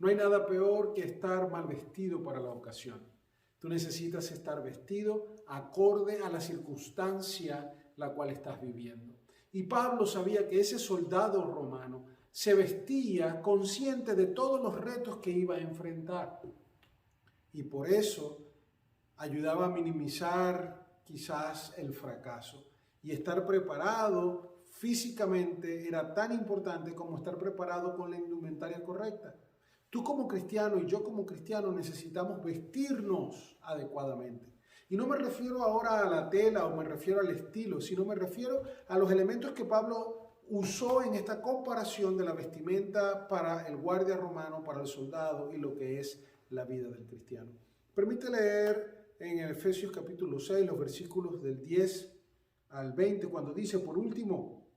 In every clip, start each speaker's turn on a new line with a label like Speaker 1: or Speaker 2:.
Speaker 1: No hay nada peor que estar mal vestido para la ocasión. Tú necesitas estar vestido acorde a la circunstancia la cual estás viviendo. Y Pablo sabía que ese soldado romano se vestía consciente de todos los retos que iba a enfrentar. Y por eso ayudaba a minimizar quizás el fracaso. Y estar preparado físicamente era tan importante como estar preparado con la indumentaria correcta. Tú como cristiano y yo como cristiano necesitamos vestirnos adecuadamente. Y no me refiero ahora a la tela o me refiero al estilo, sino me refiero a los elementos que Pablo usó en esta comparación de la vestimenta para el guardia romano, para el soldado y lo que es la vida del cristiano. Permite leer en Efesios capítulo 6 los versículos del 10 al 20 cuando dice: por último,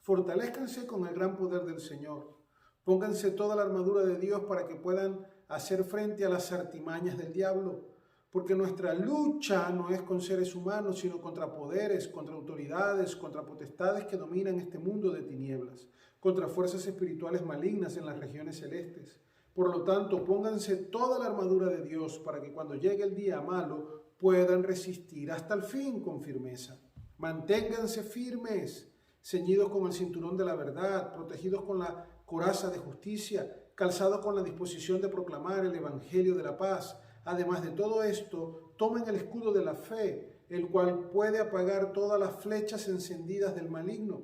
Speaker 1: fortalezcanse con el gran poder del Señor. Pónganse toda la armadura de Dios para que puedan hacer frente a las artimañas del diablo. Porque nuestra lucha no es con seres humanos, sino contra poderes, contra autoridades, contra potestades que dominan este mundo de tinieblas, contra fuerzas espirituales malignas en las regiones celestes. Por lo tanto, pónganse toda la armadura de Dios para que cuando llegue el día malo puedan resistir hasta el fin con firmeza. Manténganse firmes, ceñidos con el cinturón de la verdad, protegidos con la coraza de justicia, calzados con la disposición de proclamar el evangelio de la paz. Además de todo esto, tomen el escudo de la fe, el cual puede apagar todas las flechas encendidas del maligno.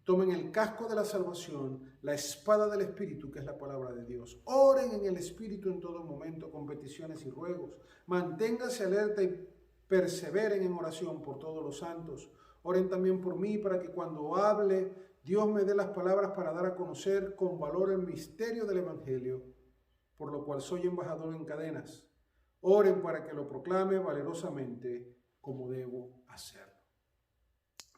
Speaker 1: Tomen el casco de la salvación, la espada del Espíritu, que es la palabra de Dios. Oren en el Espíritu en todo momento con peticiones y ruegos. Manténganse alerta y perseveren en oración por todos los santos. Oren también por mí para que cuando hable, Dios me dé las palabras para dar a conocer con valor el misterio del Evangelio, por lo cual soy embajador en cadenas. Oren para que lo proclame valerosamente como debo hacerlo.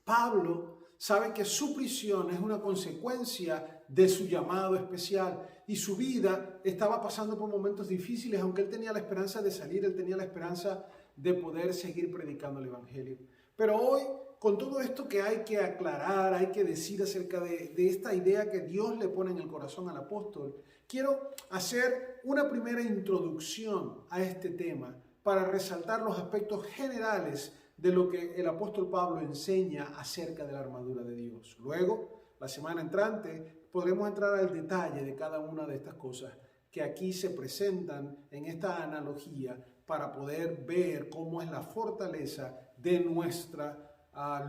Speaker 1: Pablo sabe que su prisión es una consecuencia de su llamado especial y su vida estaba pasando por momentos difíciles, aunque él tenía la esperanza de salir, él tenía la esperanza de poder seguir predicando el Evangelio. Pero hoy, con todo esto que hay que aclarar, hay que decir acerca de esta idea que Dios le pone en el corazón al apóstol, quiero hacer una primera introducción a este tema para resaltar los aspectos generales de lo que el apóstol Pablo enseña acerca de la armadura de Dios. Luego, la semana entrante, podremos entrar al detalle de cada una de estas cosas que aquí se presentan en esta analogía para poder ver cómo es la fortaleza de nuestra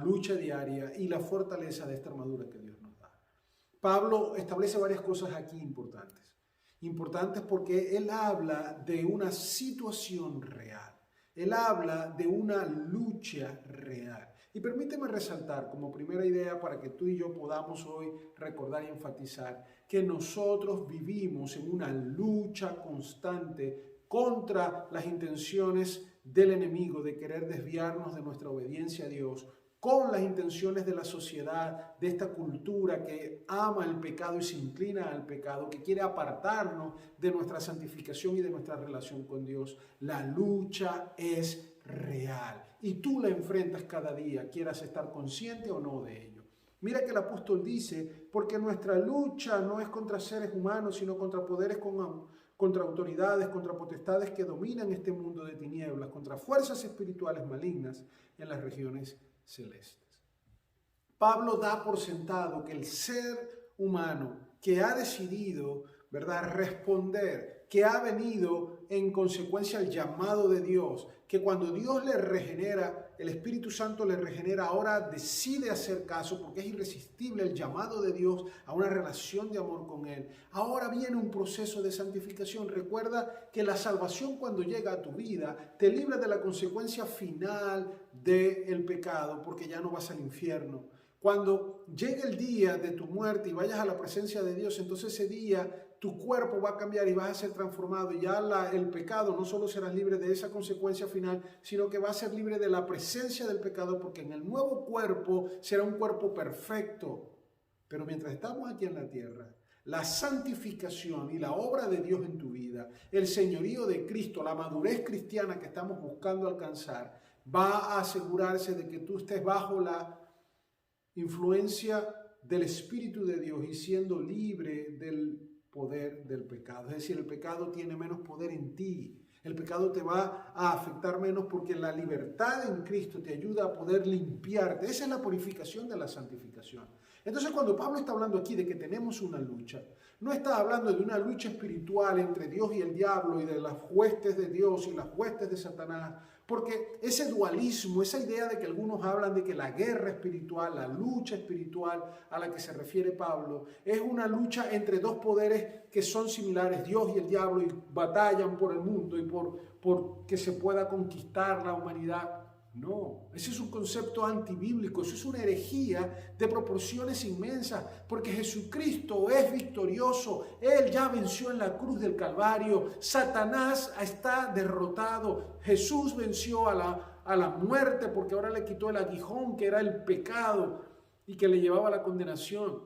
Speaker 1: lucha diaria y la fortaleza de esta armadura que Dios nos da. Pablo establece varias cosas aquí importantes. Importantes porque él habla de una situación real. Él habla de una lucha real. Y permíteme resaltar como primera idea para que tú y yo podamos hoy recordar y enfatizar que nosotros vivimos en una lucha constante contra las intenciones del enemigo de querer desviarnos de nuestra obediencia a Dios, con las intenciones de la sociedad, de esta cultura que ama el pecado y se inclina al pecado, que quiere apartarnos de nuestra santificación y de nuestra relación con Dios. La lucha es real y tú la enfrentas cada día, quieras estar consciente o no de ello. Mira que el apóstol dice, porque nuestra lucha no es contra seres humanos, sino contra poderes, contra autoridades, contra potestades que dominan este mundo de tinieblas, contra fuerzas espirituales malignas en las regiones celestes. Pablo da por sentado que el ser humano que ha decidido, ¿verdad?, responder, que ha venido en consecuencia al llamado de Dios, que cuando Dios le regenera, el Espíritu Santo le regenera, ahora decide hacer caso porque es irresistible el llamado de Dios a una relación de amor con Él. Ahora viene un proceso de santificación. Recuerda que la salvación cuando llega a tu vida te libra de la consecuencia final del pecado porque ya no vas al infierno. Cuando llegue el día de tu muerte y vayas a la presencia de Dios, entonces ese día tu cuerpo va a cambiar y vas a ser transformado y ya el pecado no solo serás libre de esa consecuencia final, sino que vas a ser libre de la presencia del pecado porque en el nuevo cuerpo será un cuerpo perfecto. Pero mientras estamos aquí en la tierra, la santificación y la obra de Dios en tu vida, el señorío de Cristo, la madurez cristiana que estamos buscando alcanzar, va a asegurarse de que tú estés bajo la influencia del Espíritu de Dios y siendo libre del poder del pecado. Es decir, el pecado tiene menos poder en ti. El pecado te va a afectar menos porque la libertad en Cristo te ayuda a poder limpiarte. Esa es la purificación de la santificación. Entonces, cuando Pablo está hablando aquí de que tenemos una lucha, no está hablando de una lucha espiritual entre Dios y el diablo y de las huestes de Dios y las huestes de Satanás, porque ese dualismo, esa idea de que algunos hablan de que la guerra espiritual, la lucha espiritual a la que se refiere Pablo, es una lucha entre dos poderes que son similares, Dios y el diablo, y batallan por el mundo y por que se pueda conquistar la humanidad. No, ese es un concepto antibíblico, eso es una herejía de proporciones inmensas, porque Jesucristo es victorioso, Él ya venció en la cruz del Calvario, Satanás está derrotado, Jesús venció a la muerte porque ahora le quitó el aguijón que era el pecado y que le llevaba a la condenación.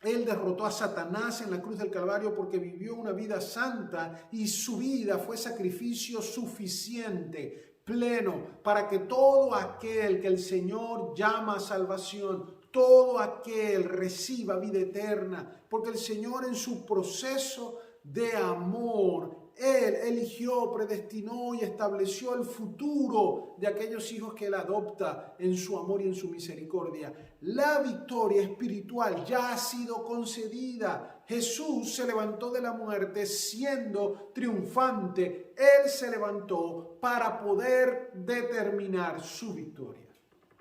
Speaker 1: Él derrotó a Satanás en la cruz del Calvario porque vivió una vida santa y su vida fue sacrificio suficiente, pleno, para que todo aquel que el Señor llama a salvación, todo aquel reciba vida eterna, porque el Señor en su proceso de amor, Él eligió, predestinó y estableció el futuro de aquellos hijos que Él adopta en su amor y en su misericordia. La victoria espiritual ya ha sido concedida. Jesús se levantó de la muerte siendo triunfante. Él se levantó para poder determinar su victoria.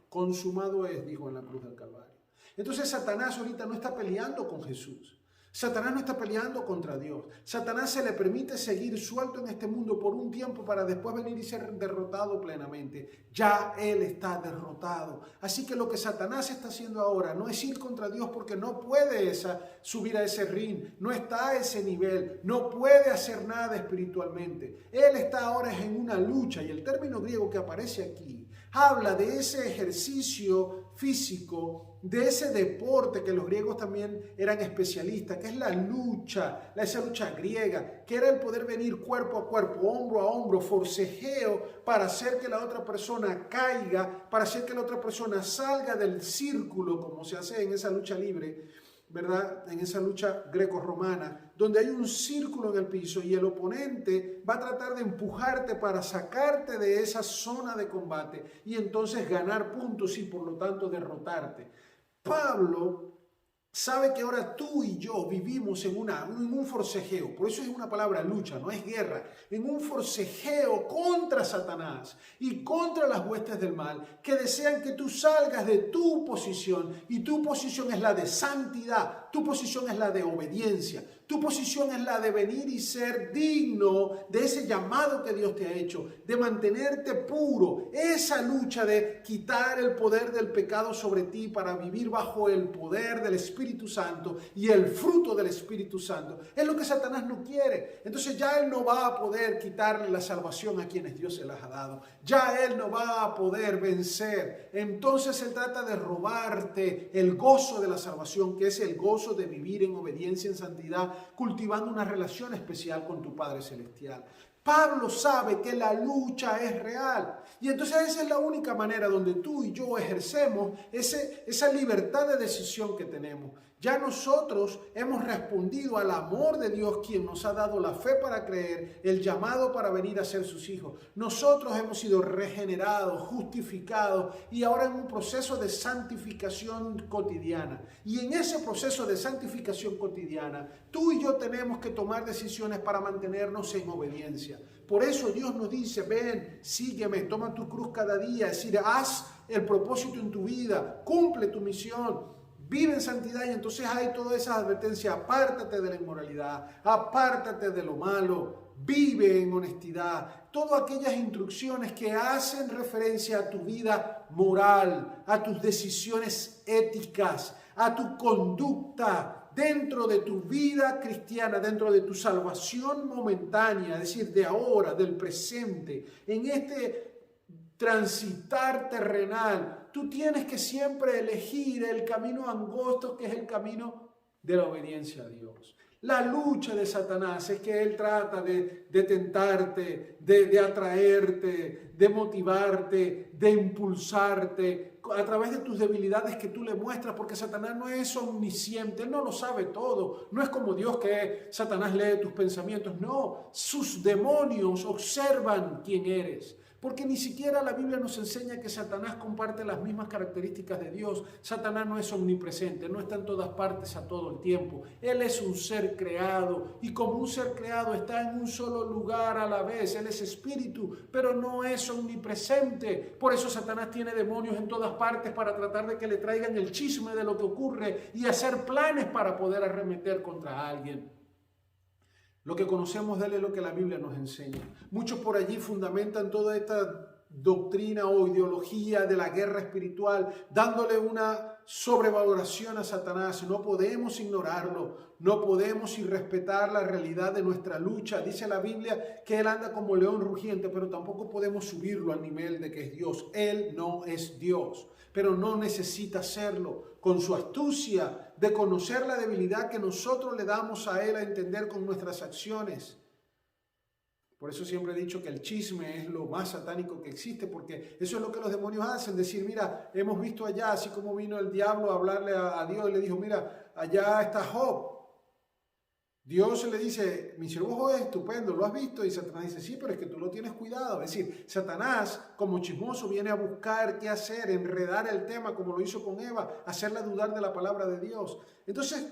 Speaker 1: Consumado es, dijo en la cruz del Calvario. Entonces Satanás ahorita no está peleando con Jesús. Satanás no está peleando contra Dios. Satanás se le permite seguir suelto en este mundo por un tiempo para después venir y ser derrotado plenamente. Ya él está derrotado. Así que lo que Satanás está haciendo ahora no es ir contra Dios porque no puede subir a ese ring, no está a ese nivel, no puede hacer nada espiritualmente. Él está ahora en una lucha y el término griego que aparece aquí habla de ese ejercicio físico, de ese deporte que los griegos también eran especialistas, que es la lucha, esa lucha griega, que era el poder venir cuerpo a cuerpo, hombro a hombro, forcejeo para hacer que la otra persona caiga, para hacer que la otra persona salga del círculo, como se hace en esa lucha libre, ¿verdad? En esa lucha greco-romana, donde hay un círculo en el piso y el oponente va a tratar de empujarte para sacarte de esa zona de combate y entonces ganar puntos y por lo tanto derrotarte. Pablo sabe que ahora tú y yo vivimos en un forcejeo, por eso es una palabra lucha, no es guerra, en un forcejeo contra Satanás y contra las huestes del mal que desean que tú salgas de tu posición y tu posición es la de santidad, tu posición es la de obediencia, tu posición es la de venir y ser digno de ese llamado que Dios te ha hecho, de mantenerte puro, esa lucha de quitar el poder del pecado sobre ti para vivir bajo el poder del Espíritu Santo y el fruto del Espíritu Santo. Es lo que Satanás no quiere. Entonces ya él no va a poder quitarle la salvación a quienes Dios se las ha dado. Ya él no va a poder vencer. Entonces él trata de robarte el gozo de la salvación, que es el gozo de vivir en obediencia, en santidad, cultivando una relación especial con tu Padre Celestial. Pablo sabe que la lucha es real y entonces esa es la única manera donde tú y yo ejercemos esa libertad de decisión que tenemos. Ya nosotros hemos respondido al amor de Dios, quien nos ha dado la fe para creer, el llamado para venir a ser sus hijos. Nosotros hemos sido regenerados, justificados y ahora en un proceso de santificación cotidiana. Y en ese proceso de santificación cotidiana, tú y yo tenemos que tomar decisiones para mantenernos en obediencia. Por eso Dios nos dice, ven, sígueme, toma tu cruz cada día, es decir, haz el propósito en tu vida, cumple tu misión. Vive en santidad y entonces hay toda esa advertencia, apártate de la inmoralidad, apártate de lo malo, vive en honestidad. Todas aquellas instrucciones que hacen referencia a tu vida moral, a tus decisiones éticas, a tu conducta dentro de tu vida cristiana, dentro de tu salvación momentánea, es decir, de ahora, del presente, en este transitar terrenal, tú tienes que siempre elegir el camino angosto que es el camino de la obediencia a Dios. La lucha de Satanás es que él trata de tentarte, de atraerte, de motivarte, de impulsarte a través de tus debilidades que tú le muestras, porque Satanás no es omnisciente, él no lo sabe todo. No es como Dios que Satanás lee tus pensamientos, no. Sus demonios observan quién eres. Porque ni siquiera la Biblia nos enseña que Satanás comparte las mismas características de Dios. Satanás no es omnipresente, no está en todas partes a todo el tiempo. Él es un ser creado y como un ser creado está en un solo lugar a la vez. Él es espíritu, pero no es omnipresente. Por eso Satanás tiene demonios en todas partes para tratar de que le traigan el chisme de lo que ocurre y hacer planes para poder arremeter contra alguien. Lo que conocemos de él es lo que la Biblia nos enseña. Muchos por allí fundamentan toda esta doctrina o ideología de la guerra espiritual, dándole una sobrevaloración a Satanás. No podemos ignorarlo, no podemos irrespetar la realidad de nuestra lucha. Dice la Biblia que él anda como león rugiente, pero tampoco podemos subirlo al nivel de que es Dios. Él no es Dios, pero no necesita serlo. Con su astucia de conocer la debilidad que nosotros le damos a él a entender con nuestras acciones. Por eso siempre he dicho que el chisme es lo más satánico que existe, porque eso es lo que los demonios hacen, decir, mira, hemos visto allá, así como vino el diablo a hablarle a Dios y le dijo, mira, allá está Job. Dios le dice, mi siervo Job es estupendo, ¿lo has visto? Y Satanás dice, sí, pero es que tú lo tienes cuidado. Es decir, Satanás, como chismoso, viene a buscar qué hacer, enredar el tema, como lo hizo con Eva, hacerla dudar de la palabra de Dios. Entonces,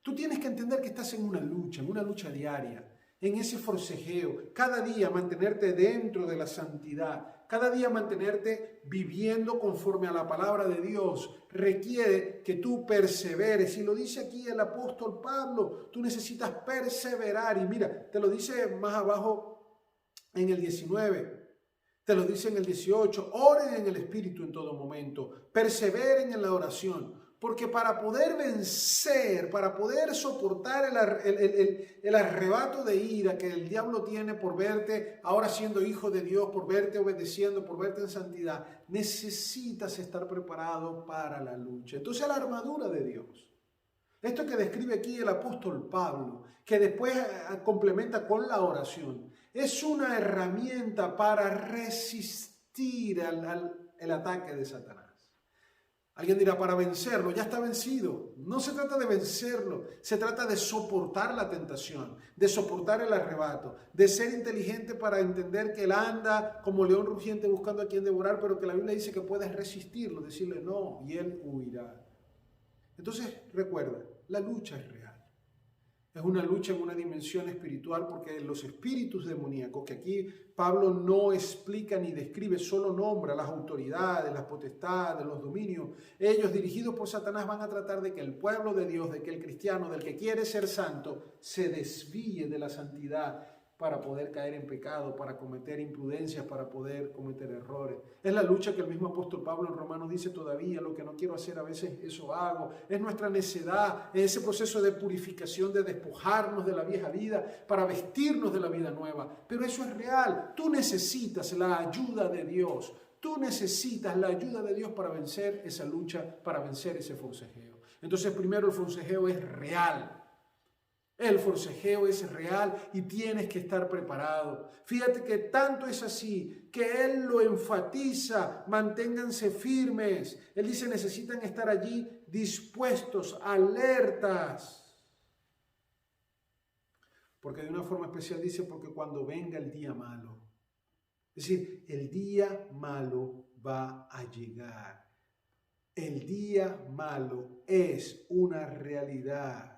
Speaker 1: tú tienes que entender que estás en una lucha diaria, en ese forcejeo, cada día mantenerte dentro de la santidad, cada día mantenerte viviendo conforme a la palabra de Dios, requiere que tú perseveres. Y lo dice aquí el apóstol Pablo, tú necesitas perseverar. Y mira, te lo dice más abajo en el 19, te lo dice en el 18, oren en el Espíritu en todo momento, perseveren en la oración. Porque para poder vencer, para poder soportar el arrebato de ira que el diablo tiene por verte ahora siendo hijo de Dios, por verte obedeciendo, por verte en santidad, necesitas estar preparado para la lucha. Entonces la armadura de Dios, esto que describe aquí el apóstol Pablo, que después complementa con la oración, es una herramienta para resistir el ataque de Satanás. Alguien dirá, para vencerlo, ya está vencido. No se trata de vencerlo, se trata de soportar la tentación, de soportar el arrebato, de ser inteligente para entender que él anda como león rugiente buscando a quien devorar, pero que la Biblia dice que puedes resistirlo, decirle no, y él huirá. Entonces, recuerda, la lucha es real. Es una lucha en una dimensión espiritual porque los espíritus demoníacos, que aquí Pablo no explica ni describe, solo nombra las autoridades, las potestades, los dominios. Ellos, dirigidos por Satanás, van a tratar de que el pueblo de Dios, de que el cristiano, del que quiere ser santo, se desvíe de la santidad para poder caer en pecado, para cometer imprudencias, para poder cometer errores. Es la lucha que el mismo apóstol Pablo en Romanos dice todavía, lo que no quiero hacer a veces eso hago. Es nuestra necedad, es ese proceso de purificación, de despojarnos de la vieja vida para vestirnos de la vida nueva. Pero eso es real, tú necesitas la ayuda de Dios. Tú necesitas la ayuda de Dios para vencer esa lucha, para vencer ese forcejeo. Entonces primero el forcejeo es real. El forcejeo es real y tienes que estar preparado. Fíjate que tanto es así que él lo enfatiza, manténganse firmes. Él dice, necesitan estar allí dispuestos, alertas. Porque de una forma especial dice, porque cuando venga el día malo. Es decir, el día malo va a llegar. El día malo es una realidad.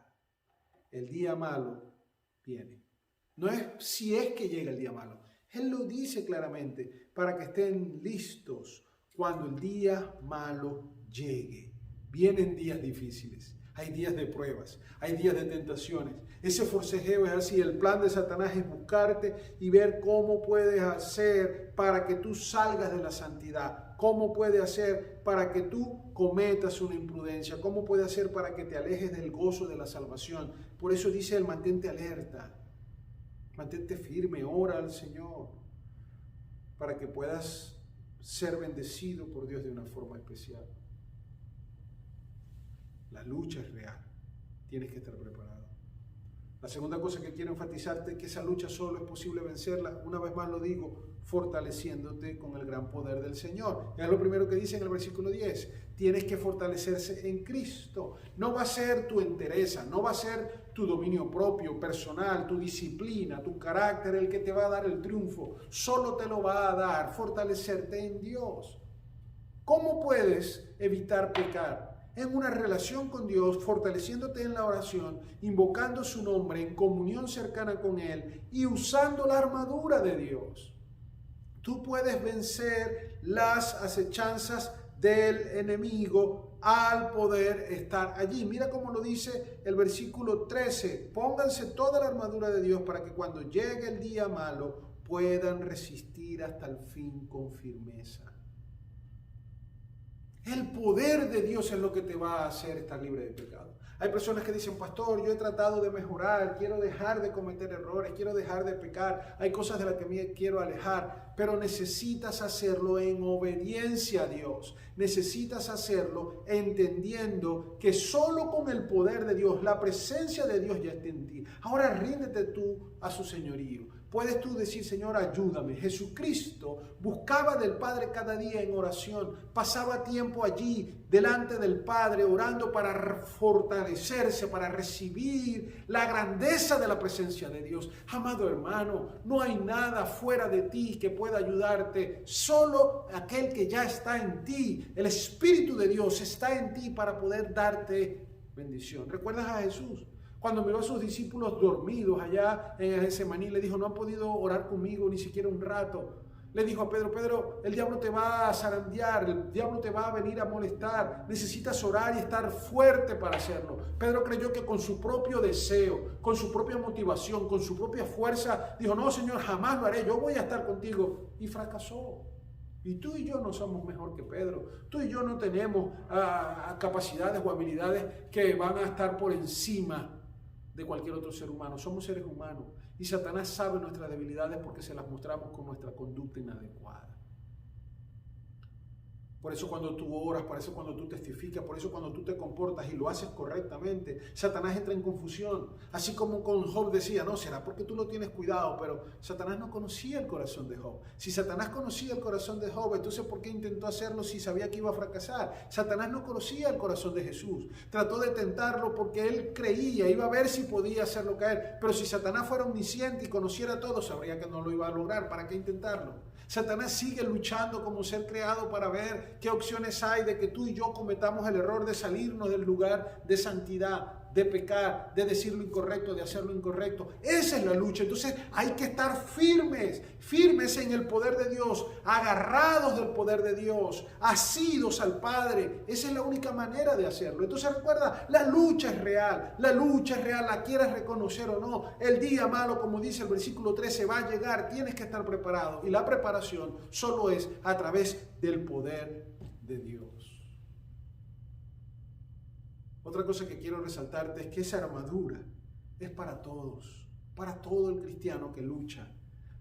Speaker 1: El día malo viene. No es si es que llega el día malo. Él lo dice claramente para que estén listos cuando el día malo llegue. Vienen días difíciles, hay días de pruebas, hay días de tentaciones. Ese forcejeo es así. El plan de Satanás es buscarte y ver cómo puedes hacer para que tú salgas de la santidad. ¿Cómo puede hacer para que tú cometas una imprudencia? ¿Cómo puede hacer para que te alejes del gozo de la salvación? Por eso dice él, mantente alerta, mantente firme, ora al Señor, para que puedas ser bendecido por Dios de una forma especial. La lucha es real, tienes que estar preparado. La segunda cosa que quiero enfatizarte es que esa lucha solo es posible vencerla, una vez más lo digo, fortaleciéndote con el gran poder del Señor. Es lo primero que dice en el versículo 10. Tienes que fortalecerse en Cristo. No va a ser tu entereza, no va a ser tu dominio propio, personal, tu disciplina, tu carácter el que te va a dar el triunfo. Solo te lo va a dar fortalecerte en Dios. ¿Cómo puedes evitar pecar? En una relación con Dios, fortaleciéndote en la oración, invocando su nombre, en comunión cercana con Él y usando la armadura de Dios. Tú puedes vencer las acechanzas del enemigo al poder estar allí. Mira cómo lo dice el versículo 13. Pónganse toda la armadura de Dios para que cuando llegue el día malo puedan resistir hasta el fin con firmeza. El poder de Dios es lo que te va a hacer estar libre de pecado. Hay personas que dicen, pastor, yo he tratado de mejorar, quiero dejar de cometer errores, quiero dejar de pecar, hay cosas de las que me quiero alejar, pero necesitas hacerlo en obediencia a Dios. Necesitas hacerlo entendiendo que solo con el poder de Dios, la presencia de Dios ya está en ti. Ahora ríndete tú a su señorío. Puedes tú decir, Señor, ayúdame. Jesucristo buscaba del Padre cada día en oración. Pasaba tiempo allí delante del Padre orando para fortalecerse, para recibir la grandeza de la presencia de Dios. Amado hermano, no hay nada fuera de ti que pueda ayudarte. Solo aquel que ya está en ti, el Espíritu de Dios está en ti para poder darte bendición. ¿Recuerdas a Jesús? Cuando miró a sus discípulos dormidos allá en el Getsemaní, le dijo, no han podido orar conmigo ni siquiera un rato. Le dijo a Pedro, Pedro, el diablo te va a zarandear, el diablo te va a venir a molestar. Necesitas orar y estar fuerte para hacerlo. Pedro creyó que con su propio deseo, con su propia motivación, con su propia fuerza, dijo, no, Señor, jamás lo haré, yo voy a estar contigo. Y fracasó. Y tú y yo no somos mejor que Pedro. Tú y yo no tenemos capacidades o habilidades que van a estar por encima de cualquier otro ser humano. Somos seres humanos y Satanás sabe nuestras debilidades porque se las mostramos con nuestra conducta inadecuada. Por eso cuando tú oras, por eso cuando tú testificas, por eso cuando tú te comportas y lo haces correctamente, Satanás entra en confusión. Así como con Job decía, no, será porque tú no tienes cuidado, pero Satanás no conocía el corazón de Job. Si Satanás conocía el corazón de Job, entonces ¿por qué intentó hacerlo si sabía que iba a fracasar? Satanás no conocía el corazón de Jesús. Trató de tentarlo porque él creía, iba a ver si podía hacerlo caer. Pero si Satanás fuera omnisciente y conociera todo, sabría que no lo iba a lograr. ¿Para qué intentarlo? Satanás sigue luchando como ser creado para ver qué opciones hay de que tú y yo cometamos el error de salirnos del lugar de santidad, de pecar, de decir lo incorrecto, de hacer lo incorrecto. Esa es la lucha. Entonces hay que estar firmes, firmes en el poder de Dios, agarrados del poder de Dios, asidos al Padre. Esa es la única manera de hacerlo. Entonces recuerda, la lucha es real, la quieras reconocer o no. El día malo, como dice el versículo 13, va a llegar, tienes que estar preparado. Y la preparación solo es a través del poder de Dios. Otra cosa que quiero resaltarte es que esa armadura es para todos, para todo el cristiano que lucha,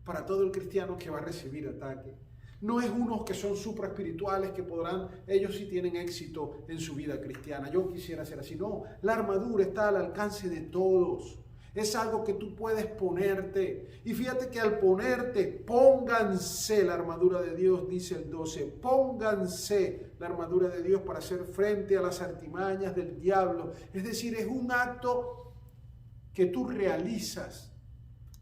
Speaker 1: para todo el cristiano que va a recibir ataque. No es unos que son supraespirituales que podrán, ellos sí tienen éxito en su vida cristiana. Yo quisiera ser así. No, la armadura está al alcance de todos. Es algo que tú puedes ponerte. Y fíjate que al ponerte, pónganse la armadura de Dios, dice el 12. Pónganse la armadura de Dios para hacer frente a las artimañas del diablo. Es decir, es un acto que tú realizas.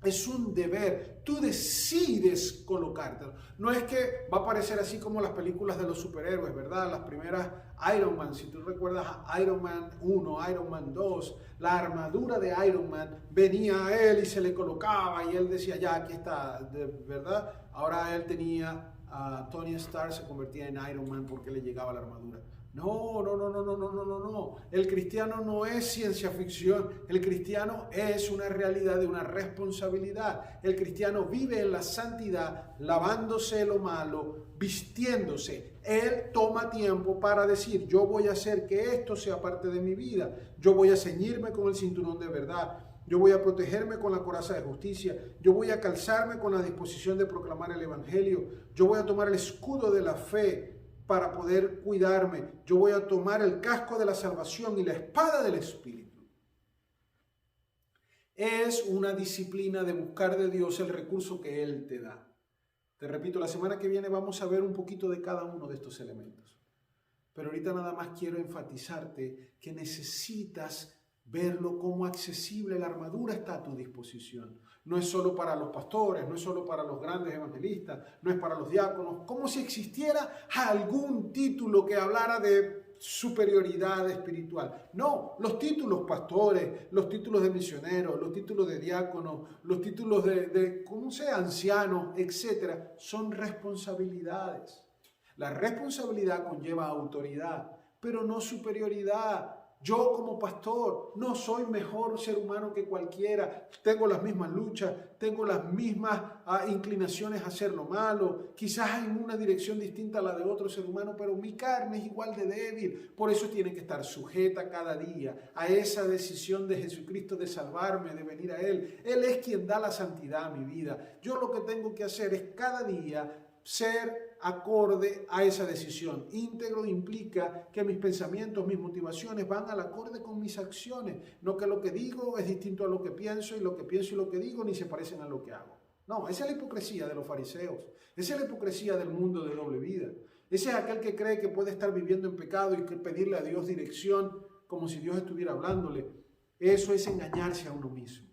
Speaker 1: Es un deber, tú decides colocártelo. No es que va a parecer así como las películas de los superhéroes, ¿verdad? Las primeras Iron Man, si tú recuerdas a Iron Man 1, Iron Man 2, la armadura de Iron Man venía a él y se le colocaba y él decía, ya, aquí está, ¿verdad? Ahora él tenía a Tony Stark, se convertía en Iron Man porque le llegaba la armadura. No. El cristiano no es ciencia ficción. El cristiano es una realidad de una responsabilidad. El cristiano vive en la santidad, lavándose lo malo, vistiéndose. Él toma tiempo para decir, yo voy a hacer que esto sea parte de mi vida. Yo voy a ceñirme con el cinturón de verdad. Yo voy a protegerme con la coraza de justicia. Yo voy a calzarme con la disposición de proclamar el evangelio. Yo voy a tomar el escudo de la fe para poder cuidarme. Yo voy a tomar el casco de la salvación y la espada del Espíritu. Es una disciplina de buscar de Dios el recurso que Él te da. Te repito, la semana que viene vamos a ver un poquito de cada uno de estos elementos. Pero ahorita nada más quiero enfatizarte que necesitas verlo como accesible. La armadura está a tu disposición. No es solo para los pastores, no es solo para los grandes evangelistas, no es para los diáconos. Como si existiera algún título que hablara de superioridad espiritual. No, los títulos pastores, los títulos de misioneros, los títulos de diáconos, los títulos de ¿cómo sea? Ancianos, etcétera, son responsabilidades. La responsabilidad conlleva autoridad, pero no superioridad. Yo como pastor no soy mejor ser humano que cualquiera. Tengo las mismas luchas, tengo las mismas inclinaciones a hacer lo malo. Quizás en una dirección distinta a la de otro ser humano, pero mi carne es igual de débil. Por eso tiene que estar sujeta cada día a esa decisión de Jesucristo de salvarme, de venir a Él. Él es quien da la santidad a mi vida. Yo lo que tengo que hacer es cada día ser acorde a esa decisión. Íntegro implica que mis pensamientos, mis motivaciones van al acorde con mis acciones. No que lo que digo es distinto a lo que pienso y lo que pienso y lo que digo ni se parecen a lo que hago. No, esa es la hipocresía de los fariseos. Esa es la hipocresía del mundo de doble vida. Ese es aquel que cree que puede estar viviendo en pecado y que pedirle a Dios dirección como si Dios estuviera hablándole. Eso es engañarse a uno mismo.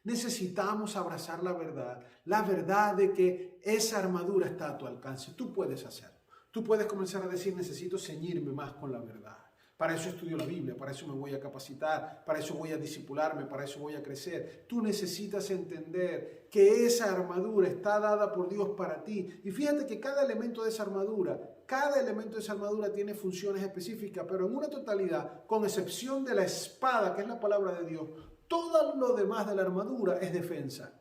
Speaker 1: Necesitamos abrazar la verdad de que esa armadura está a tu alcance. Tú puedes hacerlo. Tú puedes comenzar a decir, necesito ceñirme más con la verdad. Para eso estudio la Biblia, para eso me voy a capacitar, para eso voy a discipularme, para eso voy a crecer. Tú necesitas entender que esa armadura está dada por Dios para ti. Y fíjate que cada elemento de esa armadura tiene funciones específicas, pero en una totalidad, con excepción de la espada, que es la palabra de Dios, todo lo demás de la armadura es defensa.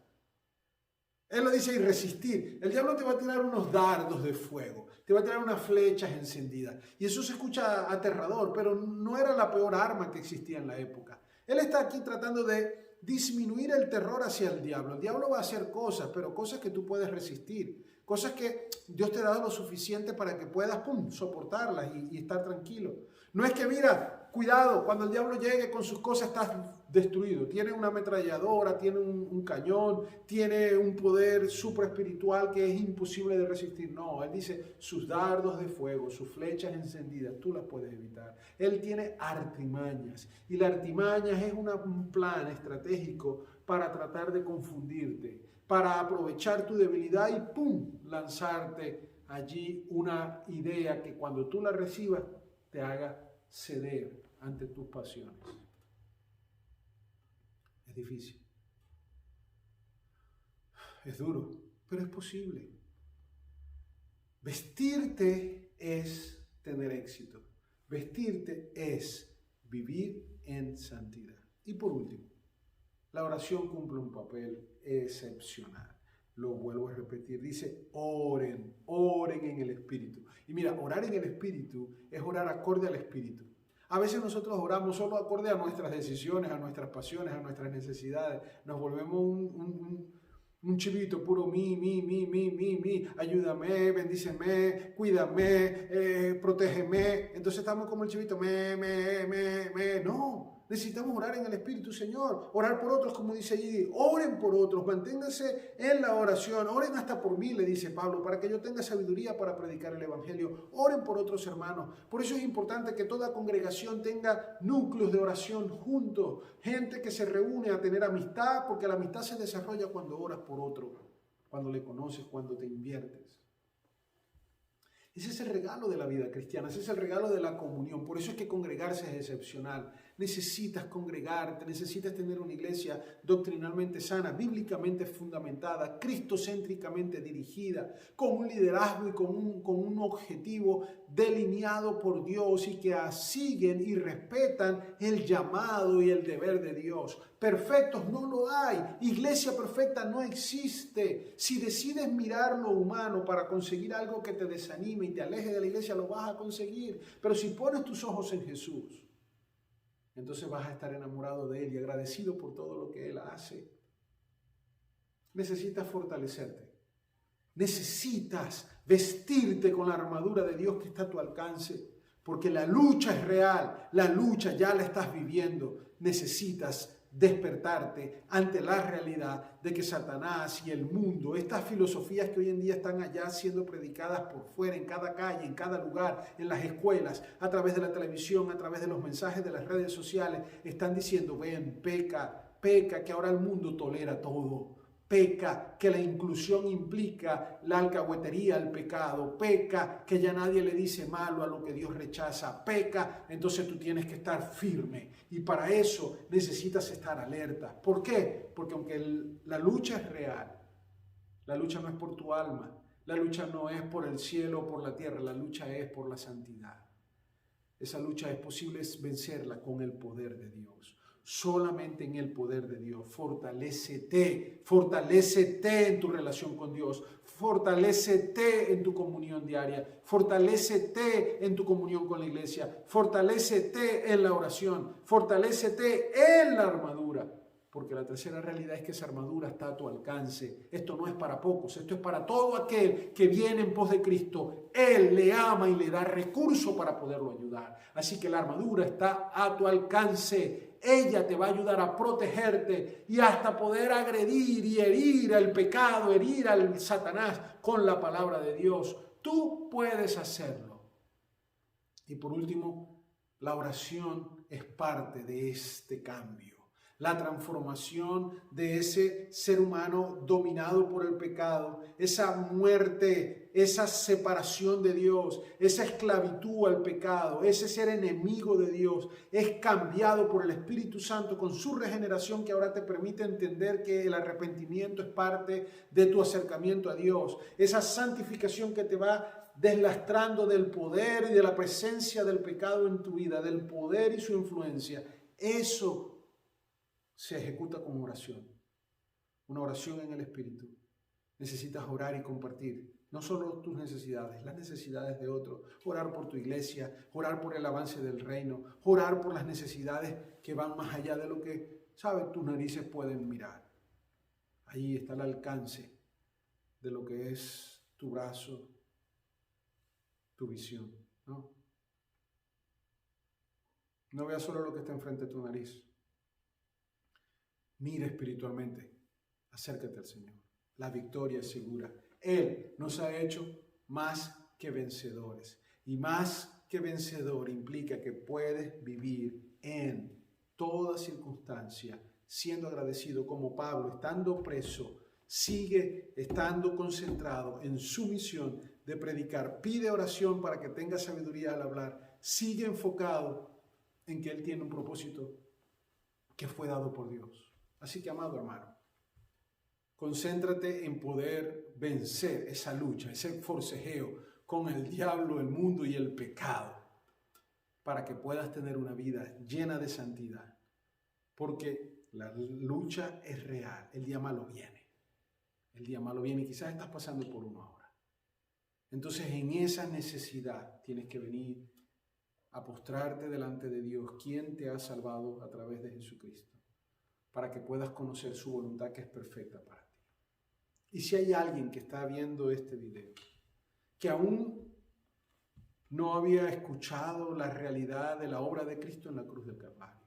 Speaker 1: Él lo dice, y resistir. El diablo te va a tirar unos dardos de fuego, te va a tirar unas flechas encendidas. Y eso se escucha aterrador, pero no era la peor arma que existía en la época. Él está aquí tratando de disminuir el terror hacia el diablo. El diablo va a hacer cosas, pero cosas que tú puedes resistir. Cosas que Dios te ha dado lo suficiente para que puedas soportarlas y estar tranquilo. No es que, mira, cuidado, cuando el diablo llegue con sus cosas estás destruido. Tiene una ametralladora, tiene un cañón, tiene un poder supra espiritual que es imposible de resistir. No, él dice, sus dardos de fuego, sus flechas encendidas, tú las puedes evitar. Él tiene artimañas. Y la artimaña es un plan estratégico para tratar de confundirte, para aprovechar tu debilidad y ¡pum!, lanzarte allí una idea que cuando tú la recibas te haga ceder ante tus pasiones. Es difícil, es duro, pero es posible. Vestirte es tener éxito. Vestirte es vivir en santidad. Y por último, la oración cumple un papel excepcional. Lo vuelvo a repetir, dice oren en el Espíritu. Y mira, orar en el Espíritu es orar acorde al Espíritu. A veces nosotros oramos solo acorde a nuestras decisiones, a nuestras pasiones, a nuestras necesidades. Nos volvemos un chivito puro mi, ayúdame, bendíceme, cuídame, protégeme. Entonces estamos como el chivito, No, necesitamos orar en el Espíritu, Señor. Orar por otros, como dice allí. Oren por otros, manténganse en la oración. Oren hasta por mí, le dice Pablo, para que yo tenga sabiduría para predicar el Evangelio. Oren por otros hermanos. Por eso es importante que toda congregación tenga núcleos de oración juntos. Gente que se reúne a tener amistad, porque la amistad se desarrolla cuando oras por otro, cuando le conoces, cuando te inviertes. Ese es el regalo de la vida cristiana, ese es el regalo de la comunión. Por eso es que congregarse es excepcional. Necesitas congregarte, necesitas tener una iglesia doctrinalmente sana, bíblicamente fundamentada, cristocéntricamente dirigida, con un liderazgo y con un objetivo delineado por Dios y que siguen y respetan el llamado y el deber de Dios. Perfectos no lo hay. Iglesia perfecta no existe. Si decides mirar lo humano para conseguir algo que te desanime y te aleje de la iglesia, lo vas a conseguir. Pero si pones tus ojos en Jesús, entonces vas a estar enamorado de Él y agradecido por todo lo que Él hace. Necesitas fortalecerte. Necesitas vestirte con la armadura de Dios que está a tu alcance. Porque la lucha es real. La lucha ya la estás viviendo. Necesitas despertarte ante la realidad de que Satanás y el mundo, estas filosofías que hoy en día están allá siendo predicadas por fuera, en cada calle, en cada lugar, en las escuelas, a través de la televisión, a través de los mensajes de las redes sociales, están diciendo, ven, peca, peca, que ahora el mundo tolera todo. Peca, que la inclusión implica la alcahuetería, el pecado. Peca, que ya nadie le dice malo a lo que Dios rechaza. Peca, entonces tú tienes que estar firme. Y para eso necesitas estar alerta. ¿Por qué? Porque aunque la lucha es real, la lucha no es por tu alma, la lucha no es por el cielo o por la tierra, la lucha es por la santidad. Esa lucha es posible vencerla con el poder de Dios. Solamente en el poder de Dios. Fortalécete, fortalécete en tu relación con Dios, fortalécete en tu comunión diaria, fortalécete en tu comunión con la iglesia, fortalécete en la oración, fortalécete en la armadura. Porque la tercera realidad es que esa armadura está a tu alcance. Esto no es para pocos, esto es para todo aquel que viene en pos de Cristo. Él le ama y le da recursos para poderlo ayudar. Así que la armadura está a tu alcance. Ella te va a ayudar a protegerte y hasta poder agredir y herir al pecado, herir al Satanás con la palabra de Dios. Tú puedes hacerlo. Y por último, la oración es parte de este cambio. La transformación de ese ser humano dominado por el pecado, esa muerte, esa separación de Dios, esa esclavitud al pecado, ese ser enemigo de Dios, es cambiado por el Espíritu Santo con su regeneración que ahora te permite entender que el arrepentimiento es parte de tu acercamiento a Dios. Esa santificación que te va deslastrando del poder y de la presencia del pecado en tu vida, del poder y su influencia. Eso se ejecuta como oración, una oración en el Espíritu. Necesitas orar y compartir, no solo tus necesidades, las necesidades de otros, orar por tu iglesia, orar por el avance del reino, orar por las necesidades que van más allá de lo que, sabes, tus narices pueden mirar. Ahí está el alcance de lo que es tu brazo, tu visión, ¿no? No veas solo lo que está enfrente de tu nariz. Mira espiritualmente, acércate al Señor. La victoria es segura. Él nos ha hecho más que vencedores. Y más que vencedor implica que puedes vivir en toda circunstancia siendo agradecido como Pablo, estando preso, sigue estando concentrado en su misión de predicar. Pide oración para que tenga sabiduría al hablar. Sigue enfocado en que él tiene un propósito que fue dado por Dios. Así que, amado hermano, concéntrate en poder vencer esa lucha, ese forcejeo con el diablo, el mundo y el pecado, para que puedas tener una vida llena de santidad. Porque la lucha es real, el día malo viene. El día malo viene y quizás estás pasando por uno ahora. Entonces, en esa necesidad tienes que venir a postrarte delante de Dios, quien te ha salvado a través de Jesucristo, para que puedas conocer su voluntad que es perfecta para ti. Y si hay alguien que está viendo este video, que aún no había escuchado la realidad de la obra de Cristo en la cruz del Calvario,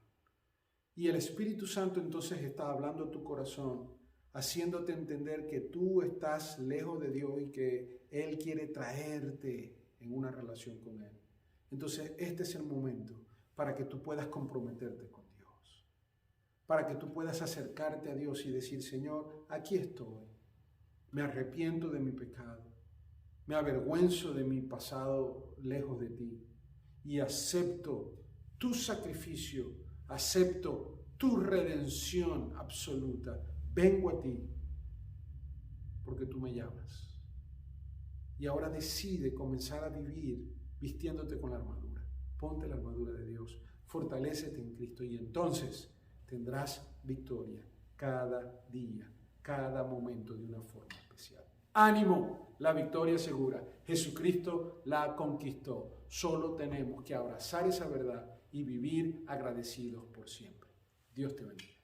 Speaker 1: y el Espíritu Santo entonces está hablando a tu corazón, haciéndote entender que tú estás lejos de Dios y que Él quiere traerte en una relación con Él. Entonces este es el momento para que tú puedas comprometerte con Dios, para que tú puedas acercarte a Dios y decir, Señor, aquí estoy, me arrepiento de mi pecado, me avergüenzo de mi pasado lejos de ti y acepto tu sacrificio, acepto tu redención absoluta. Vengo a ti porque tú me llamas. Y ahora decide comenzar a vivir vistiéndote con la armadura. Ponte la armadura de Dios, fortalécete en Cristo y entonces tendrás victoria cada día, cada momento de una forma especial. ¡Ánimo! La victoria es segura. Jesucristo la conquistó. Solo tenemos que abrazar esa verdad y vivir agradecidos por siempre. Dios te bendiga.